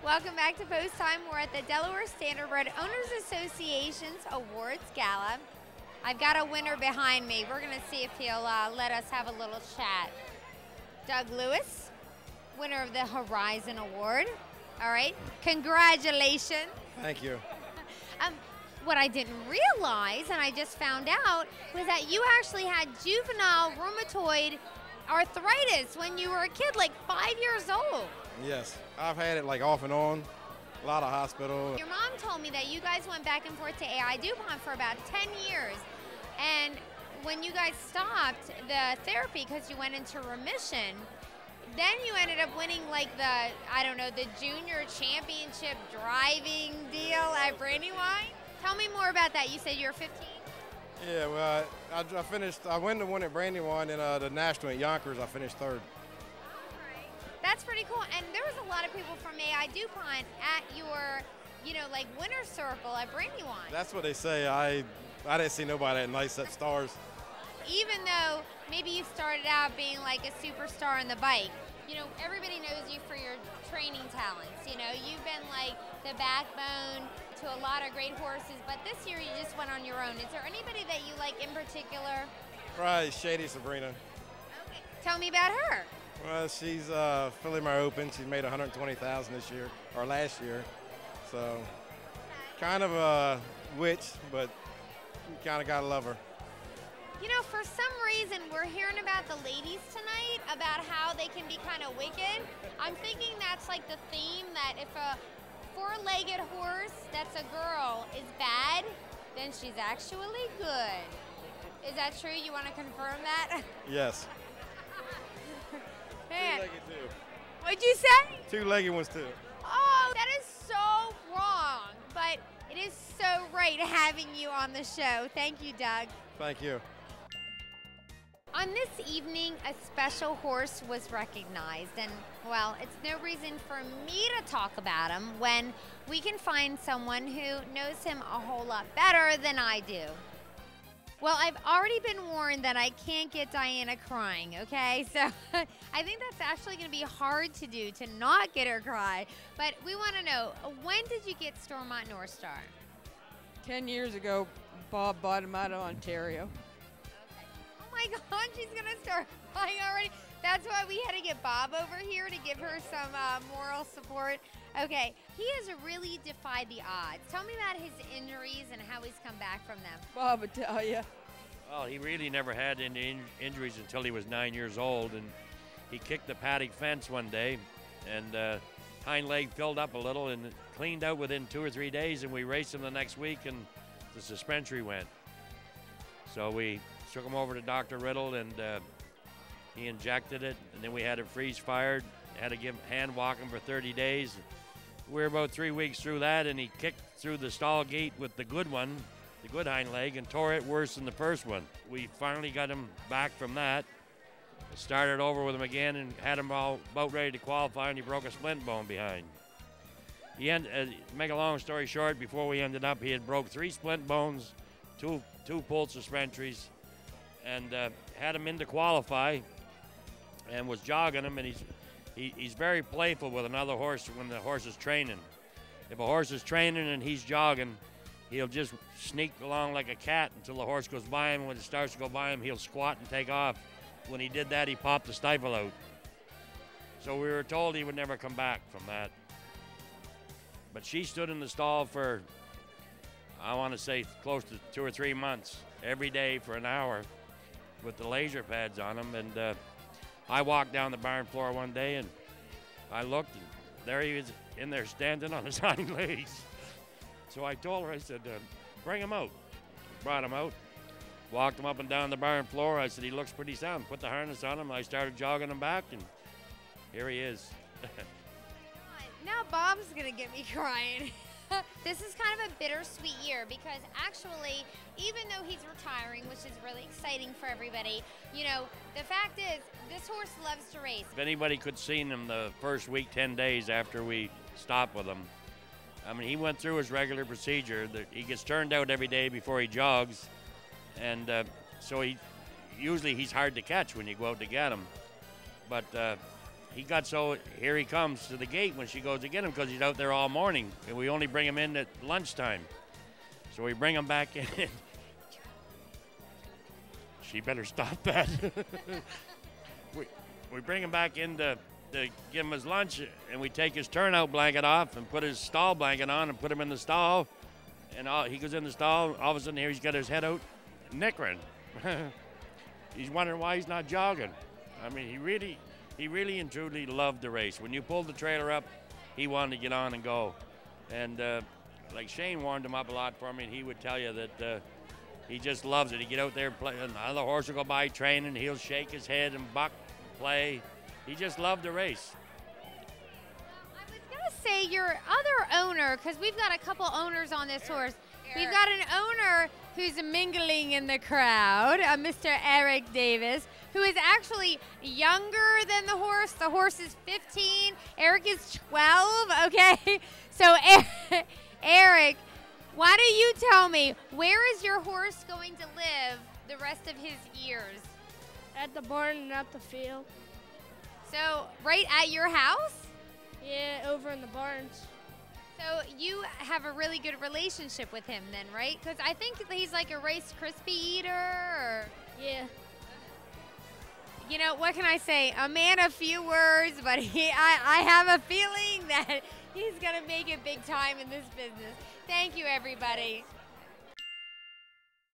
Welcome back to Post Time. We're at the Delaware Standardbred Owners Association's Awards Gala. I've got a winner behind me. We're going to see if he'll let us have a little chat. Doug Lewis, winner of the Horizon Award. All right, congratulations. Thank you. What I didn't realize, and I just found out, was that you actually had juvenile rheumatoid arthritis when you were a kid, like 5 years old. Yes, I've had it like off and on, a lot of hospital. Your mom told me that you guys went back and forth to AI DuPont for about 10 years. And when you guys stopped the therapy because you went into remission, then you ended up winning like the, I don't know, the junior championship driving deal at Brandywine. Tell me more about that. You said you were 15? Yeah, well, I went to win at Brandywine and the national at Yonkers, I finished third. That's pretty cool. And there was a lot of people from AI DuPont at your, like winner's circle at Brandywine. That's what they say. I didn't see nobody that nice at stars. Even though maybe you started out being like a superstar on the bike, everybody knows you for your training talents. You've been like the backbone to a lot of great horses, but this year you just went on your own. Is there anybody that you like in particular? Right, Shady Sabrina. Okay. Tell me about her. Well, she's Philly Mare Open. She's made $120,000 this year, or last year. So, kind of a witch, but you kind of got to love her. For some reason, we're hearing about the ladies tonight, about how they can be kind of wicked. I'm thinking that's like the theme, that if a four-legged horse that's a girl is bad, then she's actually good. Is that true? You want to confirm that? Yes. Man. Two-legged too. What'd you say? Two-legged ones too. Oh, that is so wrong, but it is so right having you on the show. Thank you, Doug. Thank you. On this evening, a special horse was recognized, and, well, it's no reason for me to talk about him when we can find someone who knows him a whole lot better than I do. Well, I've already been warned that I can't get Diana crying, okay? So I think that's actually going to be hard to do, to not get her cry. But we want to know, when did you get Stormont Northstar? 10 years ago, Bob bought him out of Ontario. Oh my God, she's going to start crying already. That's why we had to get Bob over here to give her some moral support. Okay, he has really defied the odds. Tell me about his injuries and how he's come back from them. Bob would tell you. Well, he really never had any injuries until he was 9 years old, and he kicked the paddock fence one day, and hind leg filled up a little and cleaned out within 2 or 3 days, and we raced him the next week, and the suspensory went. So we took him over to Dr. Riddle, and he injected it, and then we had it freeze-fired, had to give him hand walking for 30 days. We were about 3 weeks through that, and he kicked through the stall gate with the good one, the good hind leg, and tore it worse than the first one. We finally got him back from that, started over with him again, and had him all about ready to qualify, and he broke a splint bone behind. Make a long story short, before we ended up, he had broke 3 splint bones, two pulled suspensories, and had him in to qualify, and was jogging him, and he's very playful with another horse when the horse is training. If a horse is training and he's jogging, he'll just sneak along like a cat until the horse goes by him. When it starts to go by him, he'll squat and take off. When he did that, he popped the stifle out. So we were told he would never come back from that. But she stood in the stall for, I want to say, close to 2 or 3 months, every day for an hour with the laser pads on him. And I walked down the barn floor one day, and I looked, and there he was in there standing on his hind legs. So I told her, I said, bring him out. Brought him out, walked him up and down the barn floor. I said, he looks pretty sound. Put the harness on him. I started jogging him back, and here he is. Now Bob's going to get me crying. This is kind of a bittersweet year because actually, even though he's retiring, which is really exciting for everybody, the fact is, this horse loves to race. If anybody could seen him the first week, 10 days after we stopped with him, I mean, he went through his regular procedure. He gets turned out every day before he jogs, and so he's hard to catch when you go out to get him. But he got so, here he comes to the gate when she goes to get him because he's out there all morning. And we only bring him in at lunchtime. So we bring him back in. She better stop that. we bring him back in to give him his lunch, and we take his turnout blanket off and put his stall blanket on and put him in the stall. And he goes in the stall. All of a sudden, here he's got his head out, nickering. He's wondering why he's not jogging. I mean, he really and truly loved the race. When you pulled the trailer up, he wanted to get on and go. And like Shane warmed him up a lot for me, and he would tell you that he just loves it. He get out there, play, and another horse will go by training, he'll shake his head and buck, play. He just loved the race. I was going to say your other owner, because we've got a couple owners on this horse. We've got an owner who's mingling in the crowd, Mr. Eric Davis, who is actually younger than the horse. The horse is 15. Eric is 12, okay? So, Eric, why don't you tell me, where is your horse going to live the rest of his years? At the barn and at the field. So, right at your house? Yeah, over in the barns. So you have a really good relationship with him then, right? Because I think he's like a Rice Krispie eater or... Yeah. You know, what can I say? A man of few words, but I have a feeling that he's going to make it big time in this business. Thank you, everybody.